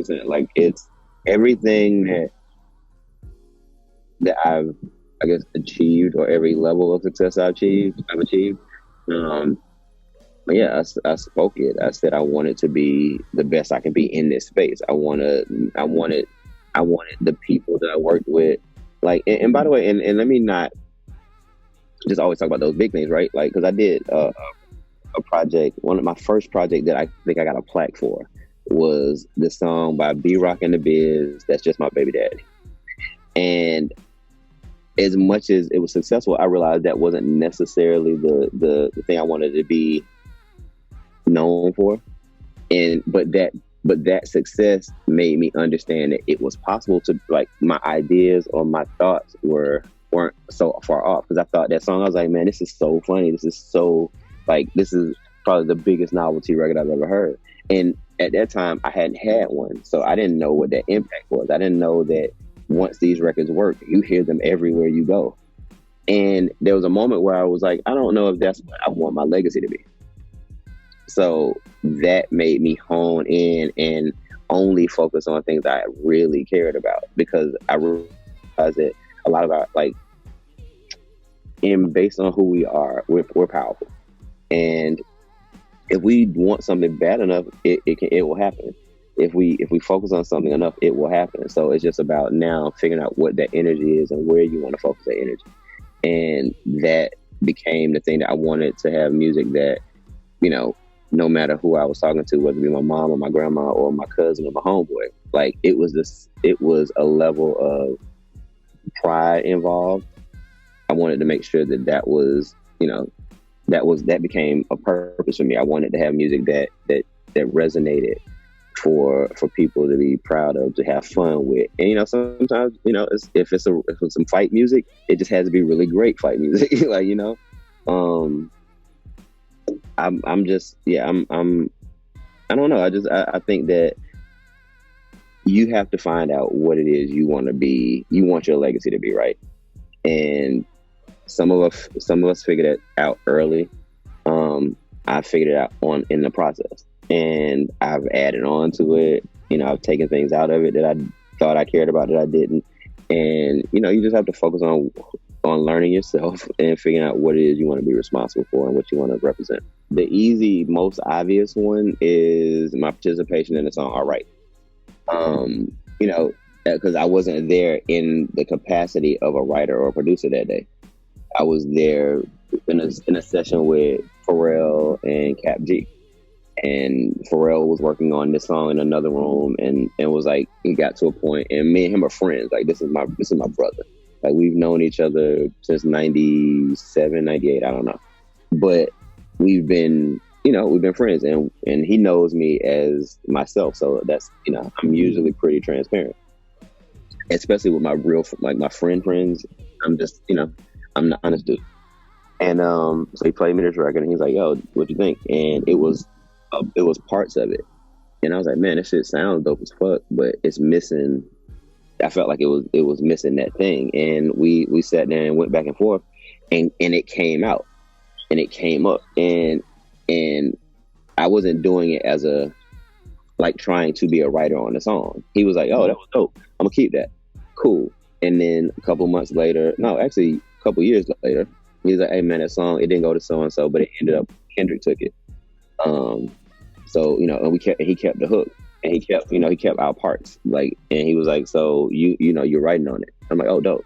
100%. Like it's everything that I've, I guess, achieved, or every level of success I've achieved. Um, but yeah, I spoke it. I said I wanted to be the best I can be in this space. I wanted the people that I worked with, like, and by the way, and let me not just always talk about those big things, right? Like, because I did a project, one of my first project that I think I got a plaque for was the song by B Rock and the Biz, That's Just My Baby Daddy. And as much as it was successful, I realized that wasn't necessarily the thing I wanted to be known for. And but that success made me understand that it was possible to, like, my ideas or my thoughts weren't so far off. Because I thought that song, I was like, man, this is so funny. This is so, like, this is probably the biggest novelty record I've ever heard. And at that time, I hadn't had one, so I didn't know what that impact was. I didn't know that once these records work, you hear them everywhere you go. And there was a moment where I was like, I don't know if that's what I want my legacy to be. So that made me hone in and only focus on things I really cared about, because I realized that a lot of our, like, based on who we are, we're powerful. And if we want something bad enough, it will happen. If we focus on something enough, it will happen. So it's just about now figuring out what that energy is and where you want to focus that energy. And that became the thing that I wanted to have music that, you know, no matter who I was talking to, whether it be my mom or my grandma or my cousin or my homeboy, like it was a level of pride involved. I wanted to make sure that was, you know, that became a purpose for me. I wanted to have music that resonated for people to be proud of, to have fun with. And, you know, sometimes, you know, if it's some fight music, it just has to be really great fight music. Like, you know, I'm just, yeah, I don't know. I think that you have to find out what it is you want to be. You want your legacy to be, right? And some of us figured it out early. I figured it out in the process, and I've added on to it. You know, I've taken things out of it that I thought I cared about that I didn't. And, you know, you just have to focus on learning yourself and figuring out what it is you want to be responsible for and what you want to represent. The easy, most obvious one is my participation in the song All Right. You know, because I wasn't there in the capacity of a writer or a producer that day. I was there in a session with Pharrell and Cap G. And Pharrell was working on this song in another room, and was like, it got to a point, and me and him are friends. Like, this is my brother. Like, we've known each other since 97, 98, I don't know. But we've been friends, and he knows me as myself. So that's, you know, I'm usually pretty transparent, especially with my real, like, my friends. I'm just, you know, I'm the honest dude. And so he played me this record, and he's like, yo, what you think? And it was parts of it. And I was like, man, this shit sounds dope as fuck, but it's missing. I felt like it was missing that thing. And we sat there and went back and forth, and it came out, and it came up, and I wasn't doing it as a, like, trying to be a writer on the song. He was like, oh, that was dope, I'm gonna keep that. Cool. And then a couple years later, he was like, hey man, that song, it didn't go to so and so, but it ended up Kendrick took it. So, you know, and he kept the hook, and he kept our parts, like, and he was like, so you know, you're writing on it. I'm like, oh, dope.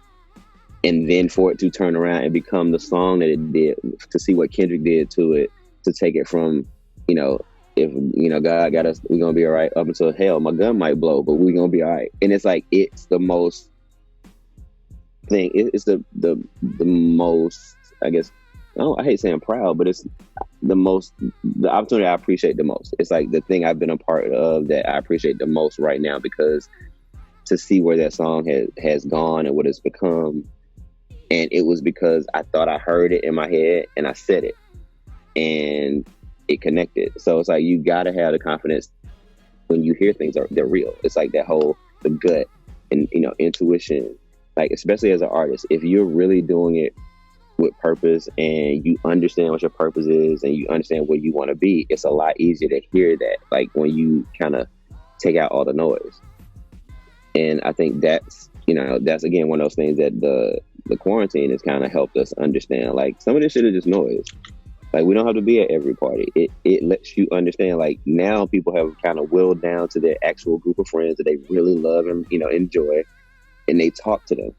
And then for it to turn around and become the song that it did, to see what Kendrick did to it, to take it from, you know, if, you know, God got us, we're gonna be all right, up until hell, my gun might blow, but we're gonna be all right. And it's like, it's the most thing. It's the most, I guess, I hate saying proud, but it's the opportunity I appreciate the most. It's like the thing I've been a part of that I appreciate the most right now, because to see where that song has gone and what it's become. And it was because I thought I heard it in my head and I said it, and it connected. So it's like, you gotta have the confidence when you hear things they're real. It's like that whole, the gut and, you know, intuition, like, especially as an artist, if you're really doing it with purpose and you understand what your purpose is and you understand where you want to be, it's a lot easier to hear that, like, when you kind of take out all the noise. And I think that's, that's again one of those things that the quarantine has kind of helped us understand. Like, some of this shit is just noise. Like, we don't have to be at every party. It lets you understand, like, now people have kind of willed down to their actual group of friends that they really love and, enjoy, and they talk to them,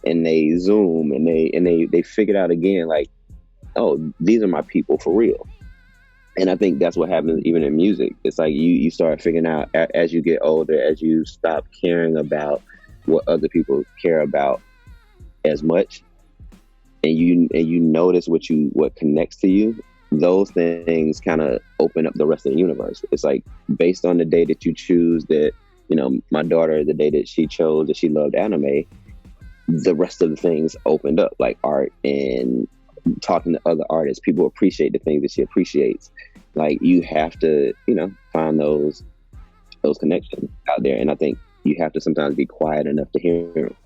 and they Zoom, and they figured out again, like, oh, these are my people for real. And I think that's what happens even in music. It's like you start figuring out as you get older, as you stop caring about what other people care about as much, and you notice what connects to you. Those things kind of open up the rest of the universe. It's like, based on the day that you choose that, my daughter, the day that she chose that she loved anime, the rest of the things opened up, like art and talking to other artists. People appreciate the things that she appreciates. Like, you have to, find those connections out there. And I think you have to sometimes be quiet enough to hear them.